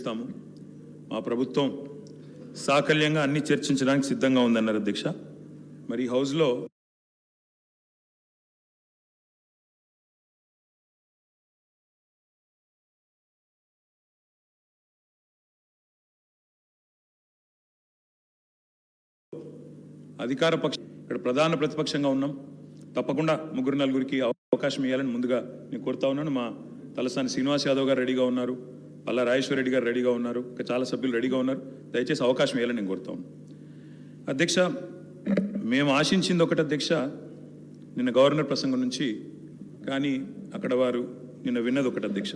ఇస్తాము. మా ప్రభుత్వం సాకల్యంగా అన్ని చర్చించడానికి సిద్ధంగా ఉందన్నారు అధ్యక్ష. మరి హౌస్లో అధికార పక్షం ఇక్కడ ప్రధాన ప్రతిపక్షంగా ఉన్నాం. తప్పకుండా ముగ్గురు నలుగురికి అవకాశం ఇవ్వాలని ముందుగా నేను కోరుతా ఉన్నాను. మా తలసాని శ్రీనివాస్ యాదవ్ గారు రెడీగా ఉన్నారు, పల్లా రాజేశ్వర రెడ్డి గారు రెడీగా ఉన్నారు, ఇంకా చాలా సభ్యులు రెడీగా ఉన్నారు. దయచేసి అవకాశం ఇవ్వాలని నేను కోరుతా ఉన్నాను. అధ్యక్ష, మేము ఆశించింది ఒకటి అధ్యక్ష, నిన్న గవర్నర్ ప్రసంగం నుంచి, కానీ అక్కడ వారు నిన్న విన్నది ఒకటి అధ్యక్ష.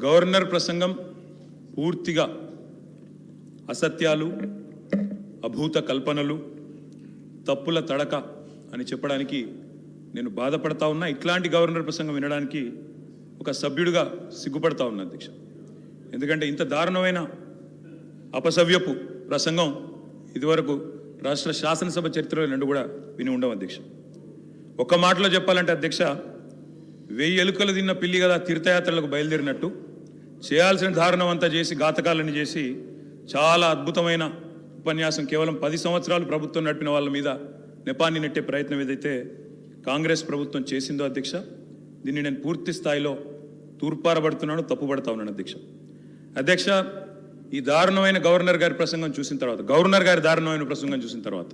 గవర్నర్ ప్రసంగం పూర్తిగా అసత్యాలు, అభూత కల్పనలు, తప్పుల తడక అని చెప్పడానికి నేను బాధపడతా ఉన్నా. ఇట్లాంటి గవర్నర్ ప్రసంగం వినడానికి ఒక సభ్యుడిగా సిగ్గుపడతా ఉన్నా అధ్యక్ష. ఎందుకంటే ఇంత దారుణమైన అపసవ్యపు ప్రసంగం ఇదివరకు రాష్ట్ర శాసనసభ చరిత్రలో రెండు కూడా విని ఉండవు అధ్యక్ష. ఒక మాటలో చెప్పాలంటే అధ్యక్ష, 1000 ఎలుకలు తిన్న పిల్లి కదా తీర్థయాత్రలకు బయలుదేరినట్టు చేయాల్సిన దారుణం అంతా చేసి, ఘాతకాలని చేసి, చాలా అద్భుతమైన ఉపన్యాసం కేవలం 10 సంవత్సరాలు ప్రభుత్వం నడిపిన వాళ్ళ మీద నెపాన్ని నెట్టే ప్రయత్నం ఏదైతే కాంగ్రెస్ ప్రభుత్వం చేసిందో అధ్యక్ష, దీన్ని నేను పూర్తి స్థాయిలో తూర్పారబడుతున్నాను, తప్పుపడతా ఉన్నాను అధ్యక్ష. అధ్యక్ష, ఈ దారుణమైన గవర్నర్ గారి ప్రసంగం చూసిన తర్వాత, గవర్నర్ గారి దారుణమైన ప్రసంగం చూసిన తర్వాత,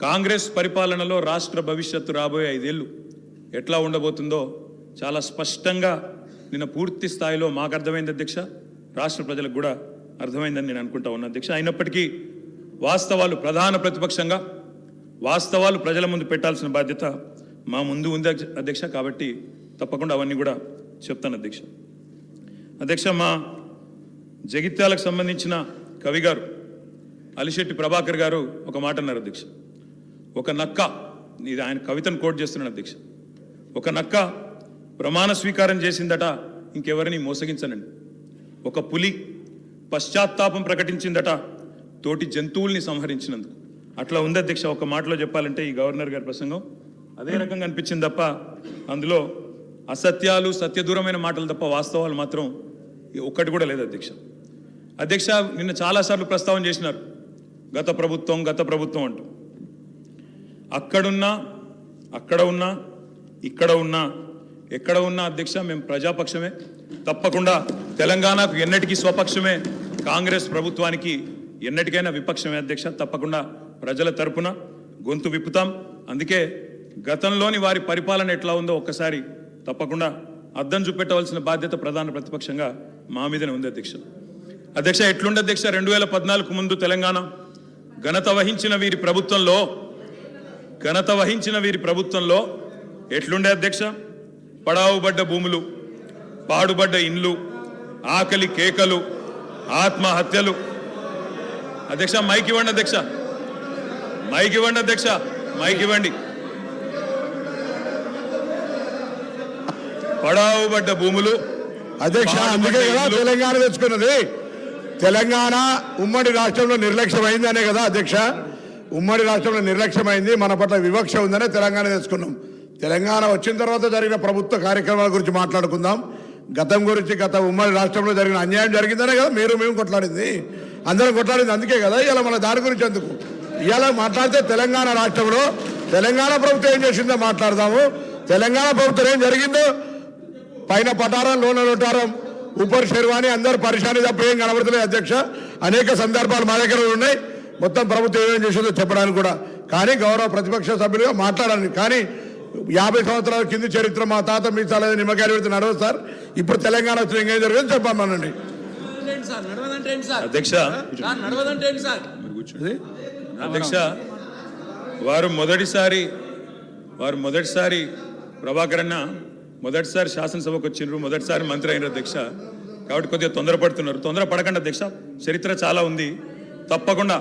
కాంగ్రెస్ పరిపాలనలో రాష్ట్ర భవిష్యత్తు రాబోయే 5 ఏళ్ళు ఎట్లా ఉండబోతుందో చాలా స్పష్టంగా నిన్న పూర్తి స్థాయిలో మాకు అర్థమైంది అధ్యక్ష, రాష్ట్ర ప్రజలకు కూడా అర్థమైందని నేను అనుకుంటా ఉన్నా అధ్యక్ష. అయినప్పటికీ వాస్తవాలు, ప్రధాన ప్రతిపక్షంగా వాస్తవాలు ప్రజల ముందు పెట్టాల్సిన బాధ్యత మా ముందు ఉంది అధ్యక్ష. కాబట్టి తప్పకుండా అవన్నీ కూడా చెప్తాను అధ్యక్ష. అధ్యక్ష, మా జగిత్యాలకు సంబంధించిన కవి గారు అలిశెట్టి ప్రభాకర్ గారు ఒక మాట అన్నారు అధ్యక్ష. ఒక నక్క, ఇది ఆయన కవితను కోట్ చేస్తున్నాను అధ్యక్ష, ఒక నక్క ప్రమాణ స్వీకారం చేసిందట ఇంకెవరిని మోసగించనండి. ఒక పులి పశ్చాత్తాపం ప్రకటించిందట తోటి జంతువుల్ని సంహరించినందుకు. అట్లా ఉంది అధ్యక్ష. ఒక మాటలో చెప్పాలంటే ఈ గవర్నర్ గారి ప్రసంగం అదే రకంగా అనిపించింది తప్ప అందులో అసత్యాలు, సత్యదూరమైన మాటలు తప్ప వాస్తవాలు మాత్రం ఒక్కటి కూడా లేదు అధ్యక్ష. అధ్యక్ష, నిన్న చాలాసార్లు ప్రస్తావన చేసినారు గత ప్రభుత్వం అంటూ. అక్కడున్నా, అక్కడ ఉన్నా, ఇక్కడ ఉన్నా, ఎక్కడ ఉన్నా అధ్యక్ష మేము ప్రజాపక్షమే. తప్పకుండా తెలంగాణకు ఎన్నటికీ స్వపక్షమే, కాంగ్రెస్ ప్రభుత్వానికి ఎన్నటికైనా విపక్షమే అధ్యక్ష. తప్పకుండా ప్రజల తరపున గొంతు విప్పుతాం. అందుకే గతంలోని వారి పరిపాలన ఎట్లా ఉందో ఒక్కసారి తప్పకుండా అద్దం చూపెట్టవలసిన బాధ్యత ప్రధాన ప్రతిపక్షంగా మా మీదనే ఉంది అధ్యక్ష. అధ్యక్ష, ఎట్లుండే అధ్యక్ష 2014 ముందు తెలంగాణ ఘనత వహించిన వీరి ప్రభుత్వంలో ఎట్లుండే అధ్యక్ష? పడావుబడ్డ భూములు, పాడుబడ్డ ఇండ్లు, ఆకలి కేకలు, ఆత్మహత్యలు. అధ్యక్ష మైక్ ఇవ్వండి అధ్యక్ష, మైక్ ఇవ్వండి అధ్యక్ష, మైక్ ఇవ్వండి. పడావుబడ్డ భూములు అధ్యక్ష, అందుకే కదా తెలంగాణ తెచ్చుకున్నది. తెలంగాణ ఉమ్మడి రాష్ట్రంలో నిర్లక్ష్యమైంది అనే కదా అధ్యక్ష. ఉమ్మడి రాష్ట్రంలో నిర్లక్ష్యమైంది, మన పట్ల వివక్ష ఉందనే తెలంగాణ తెచ్చుకున్నాం. తెలంగాణ వచ్చిన తర్వాత జరిగిన ప్రభుత్వ కార్యక్రమాల గురించి మాట్లాడుకుందాం. గతం గురించి, గత ఉమ్మడి రాష్ట్రంలో జరిగిన అన్యాయం జరిగిందనే కదా మేము కొట్లాడింది, అందరం కొట్లాడింది. అందుకే కదా ఇలా మన దాని గురించి ఎందుకు ఇలా మాట్లాడితే తెలంగాణ రాష్ట్రంలో తెలంగాణ ప్రభుత్వం ఏం చేసిందో మాట్లాడదాము. తెలంగాణ ప్రభుత్వం ఏం జరిగిందో, పైన పటారం, లోన లోటారం, ఉపర్ శర్వాణి, అందరు పరిశాని తప్ప ఏం కనబడతలేదు అధ్యక్ష. అనేక సందర్భాలు మా దగ్గర ఉన్నాయి, మొత్తం ప్రభుత్వం ఏమేం చేసిందో చెప్పడానికి కూడా. కానీ గౌరవ ప్రతిపక్ష సభ్యులుగా మాట్లాడాలి. కానీ 50 సంవత్సరాల కింది చరిత్ర, మా తాత మీ చాలా నిమ్మకాయలు పెడితే నడవదు సార్. ఇప్పుడు తెలంగాణ వచ్చిన ఇంకేం జరిగింది చెప్పామనండి అధ్యక్ష. అధ్యక్ష, వారు మొదటిసారి ప్రభాకర్ అన్న మొదటిసారి శాసనసభకు వచ్చిండ్రు, మొదటిసారి మంత్రి అయినారు అధ్యక్ష. కాబట్టి కొద్దిగా తొందరపడకండి అధ్యక్ష. చరిత్ర చాలా ఉంది. తప్పకుండా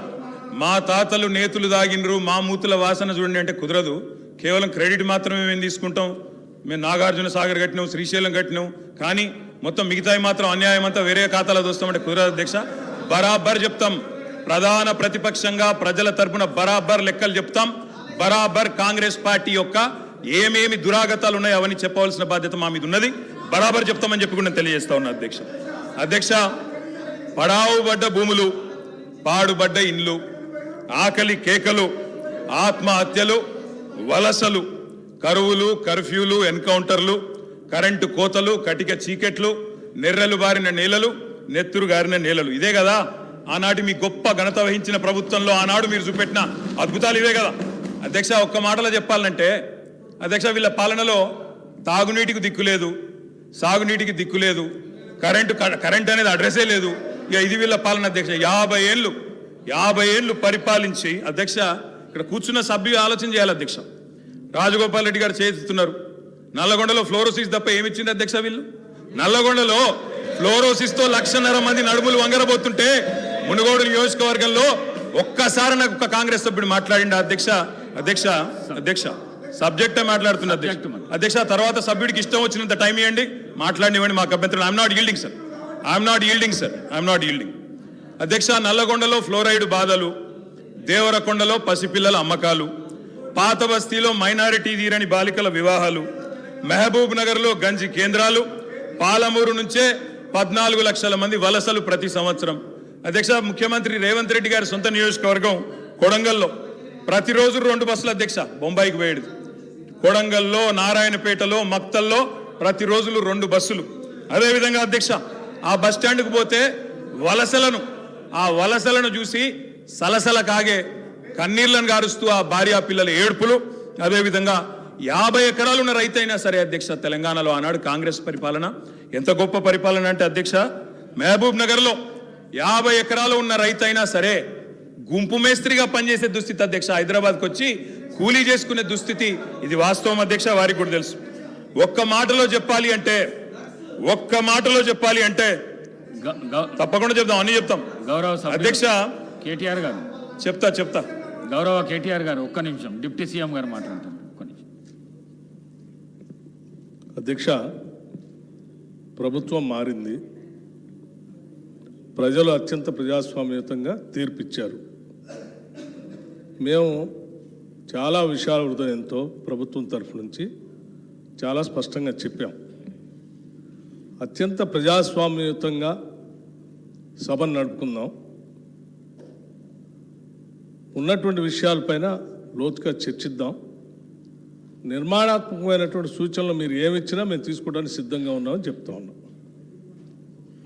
మా తాతలు నేతులు దాగినరు, మా మూతుల వాసన చూడండి అంటే కుదరదు. కేవలం క్రెడిట్ మాత్రమే మేము తీసుకుంటాం. మేము నాగార్జున సాగర్ కట్టినాం, శ్రీశైలం కట్టినాం, కానీ మొత్తం మిగతాయి మాత్రం అన్యాయం అంతా వేరే ఖాతాలో దోస్తామంటే కుదరదు అధ్యక్ష. బరాబర్ చెప్తాం. ప్రధాన ప్రతిపక్షంగా ప్రజల తరపున బరాబర్ లెక్కలు చెప్తాం. బరాబర్ కాంగ్రెస్ పార్టీ యొక్క ఏమేమి దురాగతాలు ఉన్నాయో అవన్నీ చెప్పవలసిన బాధ్యత మా మీద ఉన్నది. బరాబర్ చెప్తామని చెప్పి కూడా నేను తెలియజేస్తా ఉన్నా అధ్యక్ష. అధ్యక్ష, పడావుబడ్డ భూములు, పాడుబడ్డ ఇండ్లు, ఆకలి కేకలు, ఆత్మహత్యలు, వలసలు, కరువులు, కర్ఫ్యూలు, ఎన్కౌంటర్లు, కరెంటు కోతలు, కటిక చీకెట్లు, నెర్రలు బారిన నేలలు, నెత్తురు గారిన నేలలు. ఇదే కదా ఆనాటి మీ గొప్ప ఘనత వహించిన ప్రభుత్వంలో ఆనాడు మీరు చూపెట్టిన అద్భుతాలు ఇవే కదా అధ్యక్ష. ఒక్క మాటలో చెప్పాలంటే అధ్యక్ష, వీళ్ళ పాలనలో తాగునీటికి దిక్కు లేదు, సాగునీటికి దిక్కు లేదు, కరెంట్ అనేది అడ్రస్సే లేదు. ఇక ఇది వీళ్ళ పాలన అధ్యక్ష. 50 ఏళ్ళు పరిపాలించి అధ్యక్ష, ఇక్కడ కూర్చున్న సభ్యులు ఆలోచన చేయాలి అధ్యక్ష. రాజగోపాల్ రెడ్డి గారు చేస్తున్నారు. నల్లగొండలో ఫ్లోరోసిస్ తప్ప ఏమిచ్చింది అధ్యక్ష? వీళ్ళు నల్లగొండలో ఫ్లోరోసిస్ తో 1,50,000 మంది నడుములు వంగరబోతుంటే మునుగోడు నియోజకవర్గంలో ఒక్కసారి నాకు ఒక కాంగ్రెస్ సభ్యుడు మాట్లాడిండు అధ్యక్ష సబ్జెక్టే మాట్లాడుతున్నా అధ్యక్ష. తర్వాత సభ్యుడికి ఇష్టం వచ్చినంత టైం ఇవ్వండి, మాట్లాడినివ్వండి, మాకు అభ్యంతరం. ఐఎమ్ నాట్ ఈల్డింగ్ అధ్యక్ష. నల్లగొండలో ఫ్లోరైడ్ బాధలు, దేవరకొండలో పసిపిల్లల అమ్మకాలు, పాత బస్తీలో మైనారిటీ తీరని బాలికల వివాహాలు, మహబూబ్ నగర్లో గంజి కేంద్రాలు, పాలమూరు నుంచే 14 లక్షల మంది వలసలు ప్రతి సంవత్సరం. అధ్యక్ష, ముఖ్యమంత్రి రేవంత్ రెడ్డి గారి సొంత నియోజకవర్గం కొడంగల్లో ప్రతిరోజు 2 బస్సులు అధ్యక్ష బొంబాయికి పోయేది. కొడంగల్లో, నారాయణపేటలో, మక్తల్లో ప్రతిరోజులు 2 బస్సులు. అదేవిధంగా అధ్యక్ష, ఆ బస్ స్టాండ్కు పోతే ఆ వలసలను చూసి సలసల కాగే కన్నీళ్లను గారుస్తూ ఆ భార్య పిల్లల ఏడ్పులు. అదేవిధంగా 50 ఎకరాలు ఉన్న రైతైనా సరే అధ్యక్ష, తెలంగాణలో ఆనాడు కాంగ్రెస్ పరిపాలన ఎంత గొప్ప పరిపాలన అంటే అధ్యక్ష, మహబూబ్ నగర్లో 50 ఎకరాలు ఉన్న రైతైనా సరే గుంపు మేస్త్రిగా పనిచేసే దుస్థితి అధ్యక్ష. హైదరాబాద్కి వచ్చి కూలీ చేసుకునే దుస్థితి. ఇది వాస్తవం అధ్యక్ష, వారికి కూడా తెలుసు. ఒక్క మాటలో చెప్పాలి అంటే తప్పకుండా చెప్తాం, అన్ని చెప్తాం. గౌరవ అధ్యక్ష కేటీఆర్ గారు చెప్తా. గౌరవ కేటీఆర్ గారు ఒక్క నిమిషం, డిప్యూటీ సీఎం గారు మాట్లాడతారు. ఒక్క నిమిషం. అధ్యక్ష, ప్రభుత్వం మారింది, ప్రజలు అత్యంత ప్రజాస్వామ్యయుతంగా తీర్పిచ్చారు. మేము చాలా విషయాల హృదయంతో ప్రభుత్వం తరఫు నుంచి చాలా స్పష్టంగా చెప్పాం. అత్యంత ప్రజాస్వామ్యయుతంగా సభను నడుపుకుందాం, ఉన్నటువంటి విషయాలపైన లోతుగా చర్చిద్దాం, నిర్మాణాత్మకమైనటువంటి సూచనలు మీరు ఏమిచ్చినా మేము తీసుకోవడానికి సిద్ధంగా ఉన్నామని చెప్తా ఉన్నాం.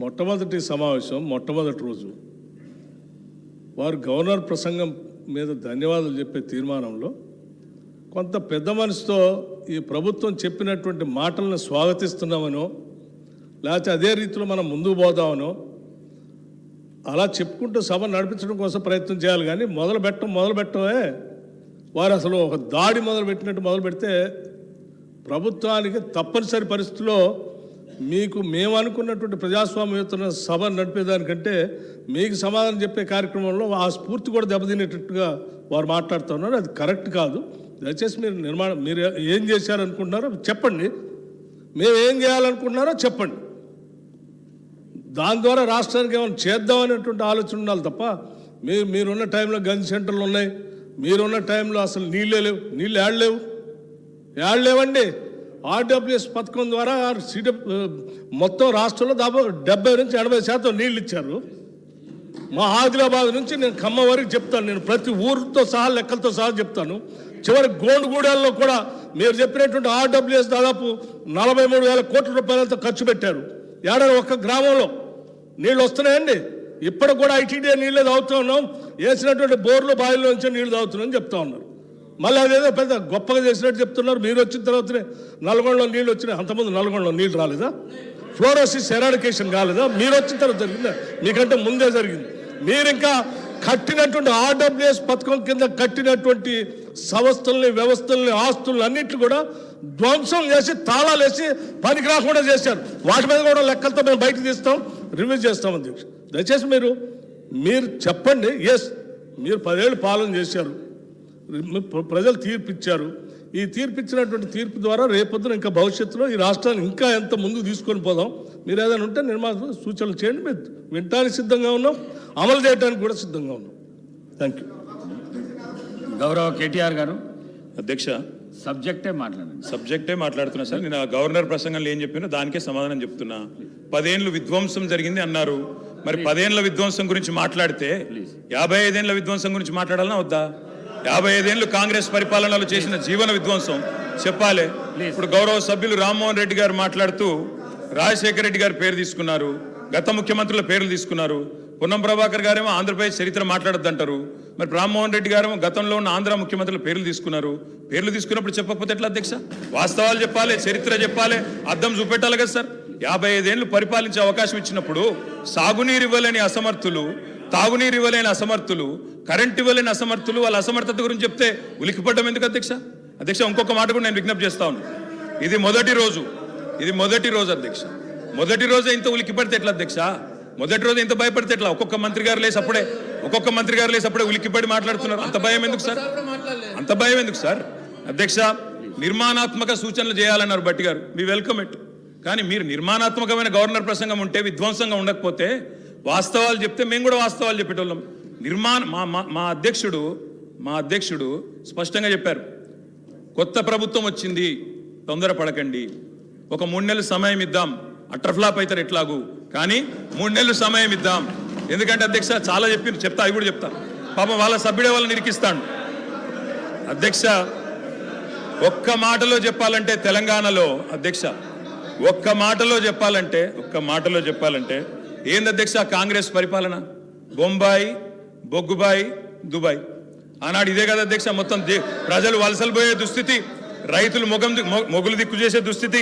మొట్టమొదటి సమావేశం, మొట్టమొదటి రోజు వారు గవర్నర్ ప్రసంగం మీద ధన్యవాదాలు చెప్పే తీర్మానంలో కొంత పెద్ద మనసుతో ఈ ప్రభుత్వం చెప్పినటువంటి మాటలను స్వాగతిస్తున్నామనో, లేకపోతే అదే రీతిలో మనం ముందుకు పోదామనో అలా చెప్పుకుంటూ సభ నడిపించడం కోసం ప్రయత్నం చేయాలి. కానీ మొదలు పెట్టమే వారు అసలు ఒక దాడి మొదలుపెట్టినట్టు మొదలు పెడితే ప్రభుత్వానికి తప్పనిసరి పరిస్థితుల్లో మీకు మేము అనుకున్నటువంటి ప్రజాస్వామ్యయుత సభ నడిపేదానికంటే మీకు సమాధానం చెప్పే కార్యక్రమంలో ఆ స్ఫూర్తి కూడా దెబ్బతినేటట్టుగా వారు మాట్లాడుతున్నారు. అది కరెక్ట్ కాదు. దయచేసి మీరు ఏం చేశారనుకుంటున్నారో చెప్పండి, మేము ఏం చేయాలనుకుంటున్నారో చెప్పండి. దాని ద్వారా రాష్ట్రానికి ఏమైనా చేద్దామనేటువంటి ఆలోచన ఉండాలి తప్ప మీరున్న టైంలో గంజి సెంటర్లు ఉన్నాయి, మీరున్న టైంలో అసలు నీళ్ళు ఏడలేవండి. ఆర్డబ్ల్యూఎస్ పథకం ద్వారా మొత్తం రాష్ట్రంలో దాదాపు 70 నుంచి 80% నీళ్ళు ఇచ్చారు. మా ఆదిలాబాద్ నుంచి నేను ఖమ్మం వరకు చెప్తాను, నేను ప్రతి ఊరితో సహా లెక్కలతో సహా చెప్తాను. చివరి గోండుగూడెల్లో కూడా మీరు చెప్పినటువంటి ఆర్డబ్ల్యూఎస్ దాదాపు 43,000 కోట్ల రూపాయలతో ఖర్చు పెట్టారు. ఏడాది ఒక్క గ్రామంలో నీళ్ళు వస్తున్నాయండి. ఇప్పటికి కూడా ఐటీడీ నీళ్ళే తాగుతూ ఉన్నాం, వేసినటువంటి బోర్లు బావిలో నుంచి నీళ్ళు తాగుతున్నామని చెప్తా ఉన్నారు. మళ్ళీ అదేదో పెద్ద గొప్పగా చేసినట్టు చెప్తున్నారు. మీరు వచ్చిన తర్వాతనే నల్గొండలో నీళ్ళు వచ్చినాయి, అంతకుముందు నల్గొండలో నీళ్ళు రాలేదా? ఫ్లోరోసిస్ ఎరాడికేషన్ కాలేదా? మీరు వచ్చిన తర్వాత జరిగిందా? మీకంటే ముందే జరిగింది. మీరు ఇంకా కట్టినటువంటి ఆర్డబ్ల్యూఎస్ పథకం కింద కట్టినటువంటి సంస్థల్ని, వ్యవస్థల్ని, ఆస్తుల్ని అన్నింటినీ కూడా ధ్వంసం చేసి తాళాలు వేసి పనికి రాకుండా చేశారు. వాటి మీద కూడా లెక్కలతో మేము బయటకు తీస్తాం, రివ్యూ చేస్తాం. అధ్యక్ష, దయచేసి మీరు చెప్పండి. ఎస్, మీరు 10 ఏళ్ళు పాలన చేశారు, ప్రజలు తీర్పిచ్చారు. ఈ తీర్పిచ్చినటువంటి తీర్పు ద్వారా రేపొద్దున ఇంకా భవిష్యత్తులో ఈ రాష్ట్రాన్ని ఇంకా ఎంత ముందుకు తీసుకొని పోదాం. మీరు ఏదైనా ఉంటే సూచనలు చేయండి, మేము వినటానికి సిద్ధంగా ఉన్నాం, అమలు చేయడానికి కూడా సిద్ధంగా ఉన్నాం. Thank you. గౌరవ కేటీఆర్ గారు. అధ్యక్ష, సబ్జెక్టే మాట్లాడండి. సబ్జెక్టే మాట్లాడుతున్నా సార్. నేను ఆ గవర్నర్ ప్రసంగంలో ఏం చెప్పినా దానికే సమాధానం చెప్తున్నా. 10 ఏళ్ళు విధ్వంసం జరిగింది అన్నారు. మరి 10 ఏళ్ల విధ్వంసం గురించి మాట్లాడితే 55 ఏళ్ల విధ్వంసం గురించి మాట్లాడాలన్నా వద్దా? 55 ఏళ్లు కాంగ్రెస్ పరిపాలనలో చేసిన జీవన విధ్వంసం చెప్పాలి. ఇప్పుడు గౌరవ సభ్యులు రామ్మోహన్ రెడ్డి గారు మాట్లాడుతూ రాజశేఖర రెడ్డి గారి పేరు తీసుకున్నారు, గత ముఖ్యమంత్రుల పేర్లు తీసుకున్నారు. పొన్నం ప్రభాకర్ గారేమో ఆంధ్రప్రదేశ్ చరిత్ర మాట్లాడొద్దంటారు. మరి రామ్మోహన్ రెడ్డి గారేమో గతంలో ఉన్న ఆంధ్ర ముఖ్యమంత్రుల పేర్లు తీసుకున్నారు. పేర్లు తీసుకున్నప్పుడు చెప్పకపోతే ఎట్లా అధ్యక్ష? వాస్తవాలు చెప్పాలి, చరిత్ర చెప్పాలి, అద్దం చూపెట్టాలి కదా సార్. 55 ఏళ్లు పరిపాలించే అవకాశం ఇచ్చినప్పుడు సాగునీరు ఇవ్వలేని అసమర్థులు, తాగునీరు ఇవ్వలేని అసమర్థులు, కరెంట్ ఇవ్వలేని అసమర్థులు వాళ్ళ అసమర్థత గురించి చెప్తే ఉలిక్కిపడ్డం ఎందుకు అధ్యక్ష? అధ్యక్ష ఇంకొక మాట కూడా నేను విజ్ఞప్తి చేస్తా ఉన్నాను. ఇది మొదటి రోజు అధ్యక్ష. మొదటి రోజే ఇంత ఉలిక్కిపడితే ఎట్లా అధ్యక్ష? మొదటి రోజు ఇంత భయపడితే ఎట్లా? ఒక్కొక్క మంత్రి గారు లేసి అప్పుడే ఉలిక్కిపడి మాట్లాడుతున్నారు. అంత భయం ఎందుకు సార్? అధ్యక్ష, నిర్మాణాత్మక సూచనలు చేయాలన్నారు భట్టి గారు, మీ వెల్కమ్ ఇట్. కానీ మీరు నిర్మాణాత్మకమైన గవర్నర్ ప్రసంగం ఉంటే, విధ్వంసంగా ఉండకపోతే వాస్తవాలు చెప్తే మేము కూడా వాస్తవాలు చెప్పేటోళ్ళం. మా అధ్యక్షుడు స్పష్టంగా చెప్పారు, కొత్త ప్రభుత్వం వచ్చింది, తొందరపడకండి, ఒక 3 నెలలు సమయం ఇద్దాం, అట్రఫ్లాప్ అవుతారు ఎట్లాగూ, కానీ 3 నెలలు సమయం ఇద్దాం. ఎందుకంటే అధ్యక్ష చాలా చెప్తా, అవి కూడా చెప్తా. పాపం వాళ్ళ సభ్యుడే వాళ్ళని నిరికిస్తాడు. అధ్యక్ష, ఒక్క మాటలో చెప్పాలంటే తెలంగాణలో అధ్యక్ష, ఒక్క మాటలో చెప్పాలంటే ఏంది అధ్యక్ష కాంగ్రెస్ పరిపాలన? బొంబాయి, బొగ్గుబాయి, దుబాయ్. ఆనాడు ఇదే కదా అధ్యక్ష. మొత్తం ప్రజలు వలసలు పోయే దుస్థితి, రైతులు మొగులు దిక్కు చేసే దుస్థితి,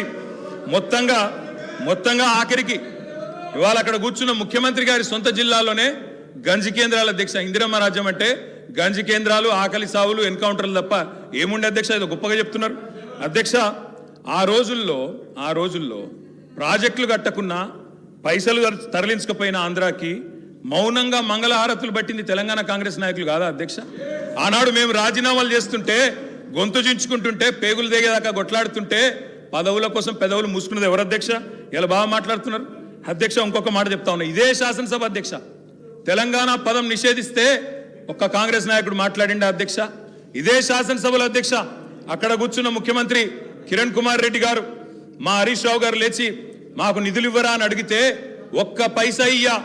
మొత్తంగా ఆఖరికి ఇవాళ అక్కడ కూర్చున్న ముఖ్యమంత్రి గారి సొంత జిల్లాలోనే గంజి కేంద్రాల అధ్యక్ష. ఇందిరమ్మ రాజ్యం అంటే గంజి కేంద్రాలు, ఆకలి సావులు, ఎన్కౌంటర్లు తప్ప ఏముండే అధ్యక్ష? ఇది గొప్పగా చెప్తున్నారు అధ్యక్ష. ఆ రోజుల్లో ప్రాజెక్టులు కట్టకున్నా, పైసలు తరలించకపోయిన ఆంధ్రాకి మౌనంగా మంగళహారతులు పట్టింది తెలంగాణ కాంగ్రెస్ నాయకులు కాదా అధ్యక్ష? ఆనాడు మేము రాజీనామాలు చేస్తుంటే, గొంతు చించుకుంటుంటే, పేగులు దిగేదాకా కొట్లాడుతుంటే, పదవుల కోసం పెదవులు మూసుకున్నది ఎవరు అధ్యక్ష? ఇలా బాగా మాట్లాడుతున్నారు అధ్యక్ష. ఇంకొక మాట చెప్తా ఉన్నా, ఇదే శాసనసభ అధ్యక్ష, తెలంగాణ పదం నిషేధిస్తే ఒక్క కాంగ్రెస్ నాయకుడు మాట్లాడిండా అధ్యక్ష? ఇదే శాసనసభలో అధ్యక్ష, అక్కడ కూర్చున్న ముఖ్యమంత్రి కిరణ్ కుమార్ రెడ్డి గారు, మా హరీష్ రావు గారు లేచి మాకు నిధులు ఇవ్వరా అని అడిగితే ఒక్క పైసా ఇయ్యా